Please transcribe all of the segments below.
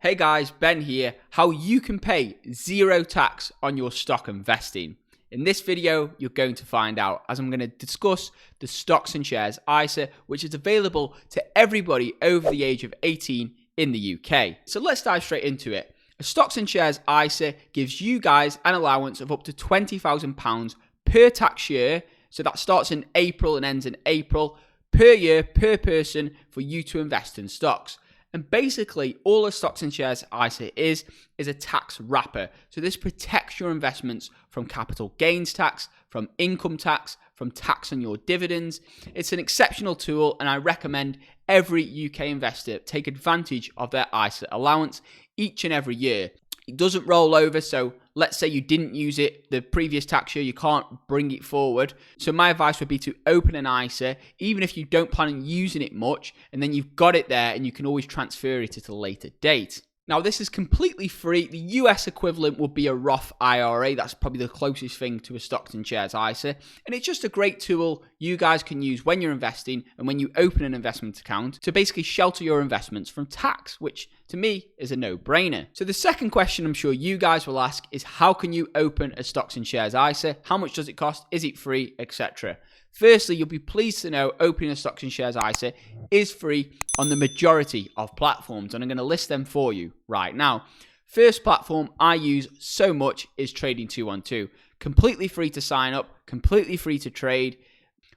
Hey guys, Ben here. How you can pay zero tax on your stock investing. In this video, you're going to find out as I'm going to discuss the Stocks and Shares ISA, which is available to everybody over the age of 18 in the UK. So let's dive straight into it. A Stocks and Shares ISA gives you guys an allowance of up to £20,000 per tax year. So that starts in April and ends in April per year per person for you to invest in stocks. And basically, all a Stocks and Shares ISA is a tax wrapper. So this protects your investments from capital gains tax, from income tax, from tax on your dividends. It's an exceptional tool, and I recommend every UK investor take advantage of their ISA allowance each and every year. It doesn't roll over, so let's say you didn't use it the previous tax year, you can't bring it forward. So my advice would be to open an ISA, even if you don't plan on using it much, and then you've got it there and you can always transfer it at a later date. Now, this is completely free. The US equivalent would be a Roth IRA. That's probably the closest thing to a Stocks and Shares ISA. And it's just a great tool you guys can use when you're investing and when you open an investment account to basically shelter your investments from tax, which to me is a no-brainer. So the second question I'm sure you guys will ask is, how can you open a Stocks and Shares ISA? How much does it cost? Is it free? Etc. Firstly, you'll be pleased to know opening a Stocks and Shares ISA is free on the majority of platforms, and I'm going to list them for you right now. First platform I use so much is Trading 212. Completely free to sign up, completely free to trade,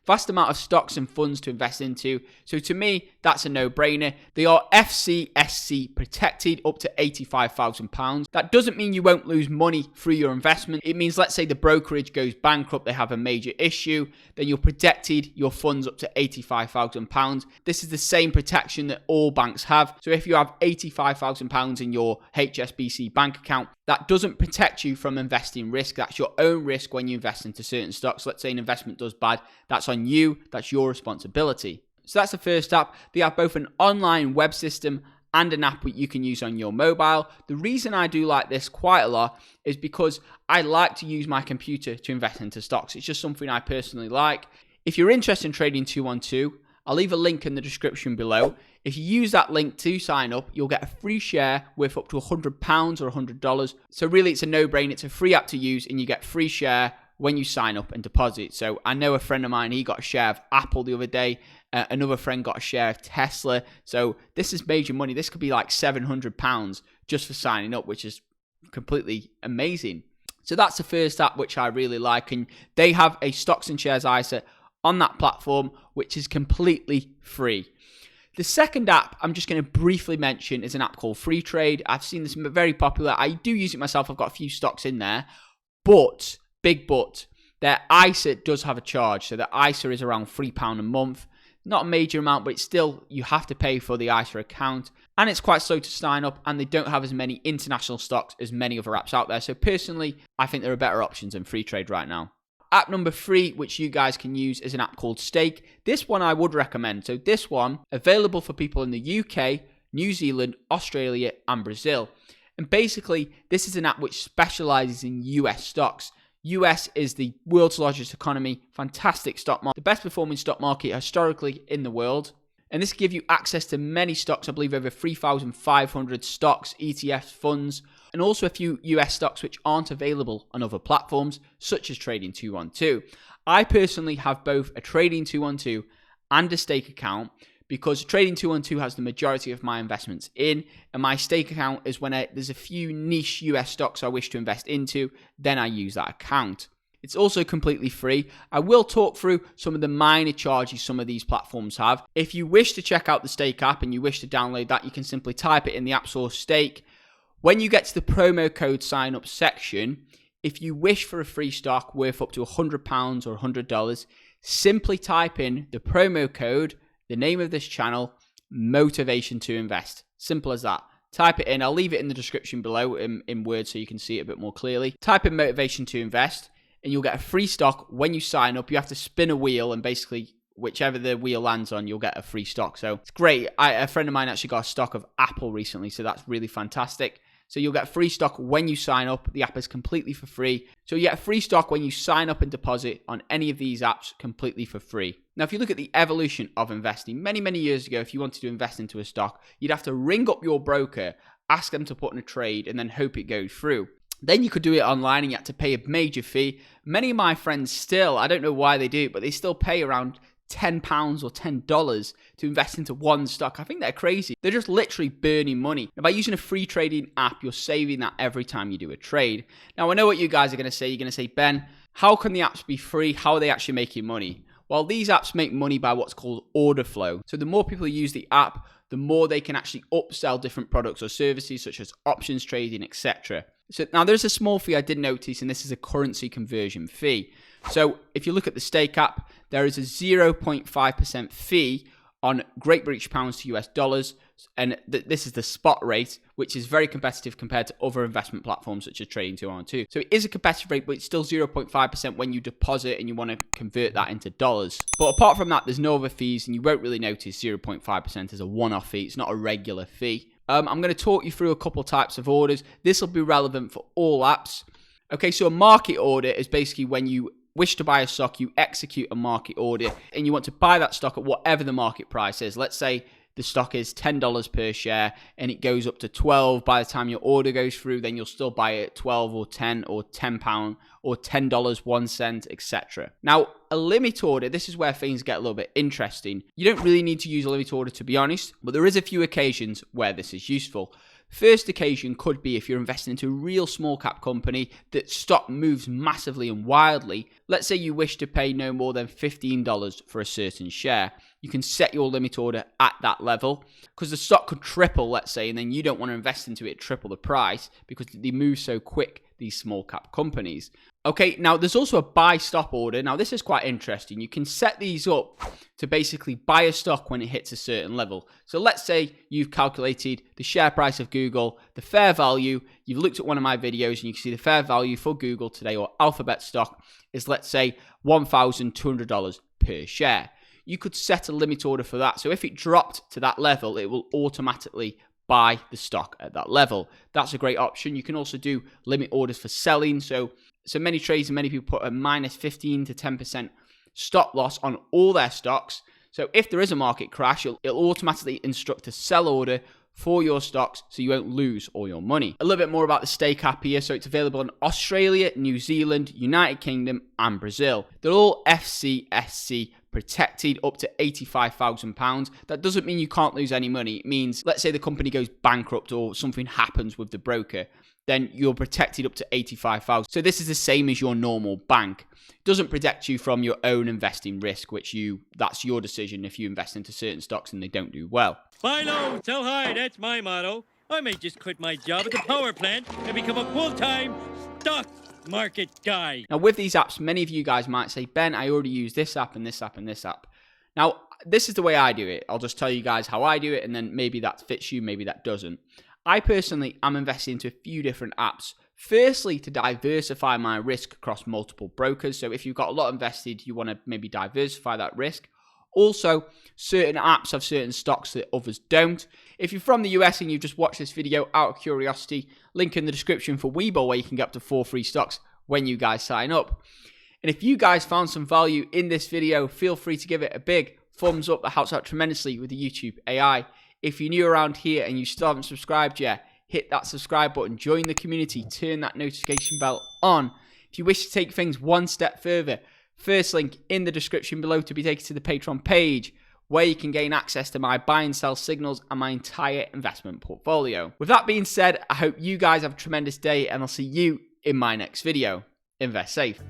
vast amount of stocks and funds to invest into. So to me, that's a no-brainer. They are FCSC protected up to £85,000. That doesn't mean you won't lose money through your investment. It means, let's say the brokerage goes bankrupt, they have a major issue, then you're protected your funds up to £85,000. This is the same protection that all banks have. So if you have £85,000 in your HSBC bank account, that doesn't protect you from investing risk. That's your own risk when you invest into certain stocks. Let's say an investment does bad. That's on you. That's your responsibility. So that's the first app. They have both an online web system and an app that you can use on your mobile. The reason I do like this quite a lot is because I like to use my computer to invest into stocks. It's just something I personally like. If you're interested in Trading 212, I'll leave a link in the description below. If you use that link to sign up, you'll get a free share worth up to £100 or $100. So really, it's a no-brainer. It's a free app to use, and you get free share when you sign up and deposit. So I know a friend of mine, he got a share of Apple the other day. Another friend got a share of Tesla. So this is major money. This could be like £700 just for signing up, which is completely amazing. So that's the first app, which I really like. And they have a Stocks and Shares ISA on that platform, which is completely free. The second app I'm just going to briefly mention is an app called Free Trade. I've seen this very popular. I do use it myself. I've got a few stocks in there, but big but, their ISA does have a charge. So the ISA is around £3 a month. Not a major amount, but it's still, you have to pay for the ISA account, and it's quite slow to sign up, and they don't have as many international stocks as many other apps out there. So personally, I think there are better options than Free Trade right now. App number 3, which you guys can use, is an app called Stake. This one I would recommend. So this one, available for people in the UK, New Zealand, Australia, and Brazil. And basically, this is an app which specializes in US stocks. US is the world's largest economy, fantastic stock market, the best performing stock market historically in the world. And this gives you access to many stocks, I believe over 3,500 stocks, ETFs, funds, and also a few US stocks which aren't available on other platforms, such as Trading 212. I personally have both a Trading 212 and a Stake account, because Trading 212 has the majority of my investments in, and my Stake account is when there's a few niche US stocks I wish to invest into, then I use that account. It's also completely free. I will talk through some of the minor charges some of these platforms have. If you wish to check out the Stake app and you wish to download that, you can simply type it in the App Store Stake. When you get to the promo code sign up section, if you wish for a free stock worth up to £100 or $100, simply type in the promo code, the name of this channel, motivation to invest. Simple as that. Type it in. I'll leave it in the description below in words so you can see it a bit more clearly. Type in motivation to invest, and you'll get a free stock when you sign up. You have to spin a wheel, and basically whichever the wheel lands on, you'll get a free stock. So it's great. A friend of mine actually got a stock of Apple recently, so that's really fantastic. So you'll get free stock when you sign up. The app is completely for free. So you get free stock when you sign up and deposit on any of these apps completely for free. Now, if you look at the evolution of investing, many years ago, if you wanted to invest into a stock, you'd have to ring up your broker ask them to put in a trade, and then hope it goes through. Then you could do it online and you had to pay a major fee. Many of my friends still, I don't know why they do it, but they still pay around £10 or $10 to invest into one stock. I think they're crazy. They're just literally burning money. Now, by using a free trading app, you're saving that every time you do a trade. Now, I know what you guys are going to say. You're going to say, Ben, how can the apps be free? How are they actually making money? Well, these apps make money by what's called order flow. So the more people use the app, the more they can actually upsell different products or services such as options trading, etc. So now there's a small fee I did notice, and this is a currency conversion fee. So if you look at the Stake app, there is a 0.5% fee on Great British pounds to US dollars, and this is the spot rate, which is very competitive compared to other investment platforms such as Trading 212. So it is a competitive rate, but it's still 0.5% when you deposit and you want to convert that into dollars. But apart from that, there's no other fees, and you won't really notice 0.5% as a one-off fee. It's not a regular fee. I'm going to talk you through a couple types of orders. This will be relevant for all apps. Okay, so a market order is basically when you wish to buy a stock, you execute a market order, and you want to buy that stock at whatever the market price is. Let's say the stock is $10 per share and it goes up to 12 by the time your order goes through, then you'll still buy it at 12 or 10 or £10 or $10, 1 cent, etc. Now, a limit order, this is where things get a little bit interesting. You don't really need to use a limit order, to be honest, but there is a few occasions where this is useful. First occasion could be if you're investing into a real small cap company that stock moves massively and wildly. Let's say you wish to pay no more than $15 for a certain share. You can set your limit order at that level because the stock could triple, let's say, and then you don't want to invest into it triple the price because they move so quick, these small cap companies. Okay, now there's also a buy stop order. Now this is quite interesting. You can set these up to basically buy a stock when it hits a certain level. So let's say you've calculated the share price of Google, the fair value. You've looked at one of my videos and you can see the fair value for Google today, or Alphabet stock, is, let's say, $1,200 per share. You could set a limit order for that. So if it dropped to that level, it will automatically buy the stock at that level. That's a great option. You can also do limit orders for selling. So many traders and many people put a minus 15 to 10% stop loss on all their stocks. So if there is a market crash, it'll automatically instruct a sell order for your stocks so you won't lose all your money. A little bit more about the Stake app here. So it's available in Australia, New Zealand, United Kingdom, and Brazil. They're all FCSC protected up to £85,000. That doesn't mean you can't lose any money. It means, let's say the company goes bankrupt or something happens with the broker, then you're protected up to £85,000. So this is the same as your normal bank. It doesn't protect you from your own investing risk, that's your decision if you invest into certain stocks and they don't do well. Buy low, sell high, that's my motto. I may just quit my job at the power plant and become a full-time stock market guy. Now, with these apps, many of you guys might say, Ben, I already use this app and this app and this app. Now, this is the way I do it. I'll just tell you guys how I do it, and then maybe that fits you, maybe that doesn't. I personally am investing into a few different apps. Firstly, to diversify my risk across multiple brokers. So if you've got a lot invested, you want to maybe diversify that risk. Also, certain apps have certain stocks that others don't. If you're from the US and you've just watched this video out of curiosity, link in the description for Webull where you can get up to 4 free stocks when you guys sign up. And if you guys found some value in this video, feel free to give it a big thumbs up. That helps out tremendously with the YouTube AI. If you're new around here and you still haven't subscribed yet, hit that subscribe button, join the community, turn that notification bell on. If you wish to take things one step further, first link in the description below to be taken to the Patreon page where you can gain access to my buy and sell signals and my entire investment portfolio. With that being said, I hope you guys have a tremendous day and I'll see you in my next video. Invest safe.